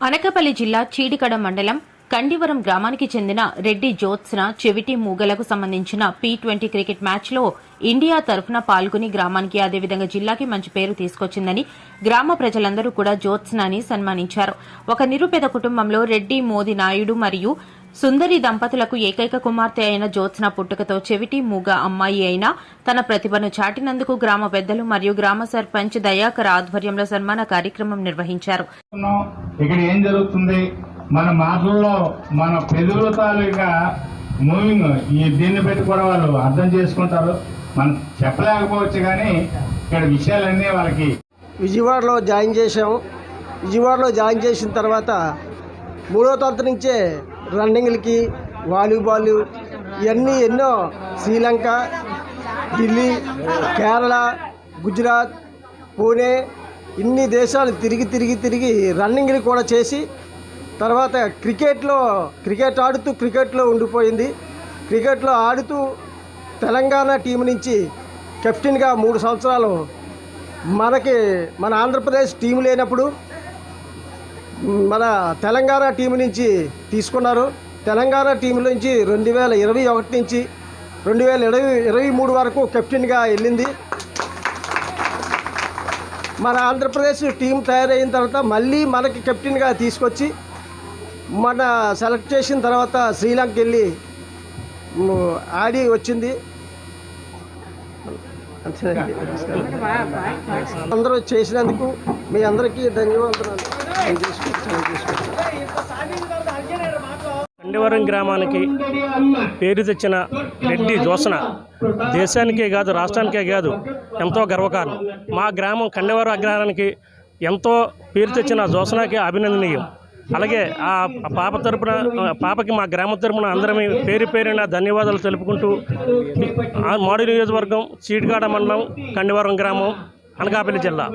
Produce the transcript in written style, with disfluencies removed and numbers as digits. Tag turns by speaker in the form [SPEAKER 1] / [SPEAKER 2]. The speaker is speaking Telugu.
[SPEAKER 1] అనకాపల్లి జిల్లా చీడికడ మండలం కండివరం గ్రామానికి చెందిన రెడ్డి జ్యోత్స్న చెవిటి మూగలకు సంబంధించిన P20 క్రికెట్ మ్యాచ్లో ఇండియా తరఫున పాల్గొని గ్రామానికి అదేవిధంగా జిల్లాకి మంచి పేరు తీసుకొచ్చిందని గ్రామ ప్రజలందరూ కూడా జ్యోత్స్నని సన్మానించారు. ఒక నిరుపేద కుటుంబంలో రెడ్డి మోది నాయుడు మరియు సుందరి దంపతులకు ఏకైక కుమార్తె అయిన జ్యోత్స్న పుట్టుకతో చెవిటి మూగ అమ్మాయి అయిన తన ప్రతిభను చాటినందుకు గ్రామ పెద్దలు మరియు గ్రామ సర్పంచ్ దయాకర్ ఆధ్వర్యంలో సన్మాన కార్యక్రమం నిర్వహించారు.
[SPEAKER 2] ఇక్కడ ఏం జరుగుతుంది, మన మాటల్లో మన పెదవుల తాలూకా మూవింగ్ దీన్ని పెట్టి కూడా వాళ్ళు అర్థం చేసుకుంటారు. మనం చెప్పలేకపోవచ్చు కానీ ఇక్కడ విషయాలన్నీ వాళ్ళకి.
[SPEAKER 3] విజయవాడలో జాయిన్ చేసాము. విజయవాడలో జాయిన్ చేసిన తర్వాత 3వ తరగతి నుంచే రన్నింగ్లకి, వాలీబాల్ ఇవన్నీ ఎన్నో శ్రీలంక, ఢిల్లీ, కేరళ, గుజరాత్, పూణే ఇన్ని దేశాలు తిరిగి రన్నింగ్లు కూడా చేసి తర్వాత క్రికెట్ ఆడుతూ క్రికెట్లో ఉండిపోయింది. క్రికెట్లో ఆడుతూ తెలంగాణ టీం నుంచి కెప్టెన్గా 3 సంవత్సరాలు మన ఆంధ్రప్రదేశ్ టీం లేనప్పుడు మన తెలంగాణ టీం నుంచి తీసుకున్నారు. తెలంగాణ టీం నుంచి 2021 నుంచి 2023 వరకు కెప్టెన్గా వెళ్ళింది. మన ఆంధ్రప్రదేశ్ టీం తయారైన తర్వాత మళ్ళీ మనకి కెప్టెన్గా తీసుకొచ్చి మన సెలెక్ట్ చేసిన తర్వాత శ్రీలంక వెళ్ళి ఆడి వచ్చింది. అందరూ చేసినందుకు మీ అందరికీ ధన్యవాదాలు.
[SPEAKER 4] కండివరం గ్రామానికి పేరు తెచ్చిన రెడ్డి జ్యోత్స్న దేశానికే కాదు రాష్ట్రానికే కాదు ఎంతో గర్వకారణం. మా గ్రామం కండివరం అగ్రహారానికి ఎంతో పేరు తెచ్చిన జ్యోత్స్నకి అభినందనీయం. అలాగే ఆ పాపకి మా గ్రామం తరపున అందరం పేరు పేరున ధన్యవాదాలు తెలుపుకుంటూ మాడు నియోజకవర్గం చీడికాడ మండలం కండివరం గ్రామం అనకాపల్లి జిల్లా.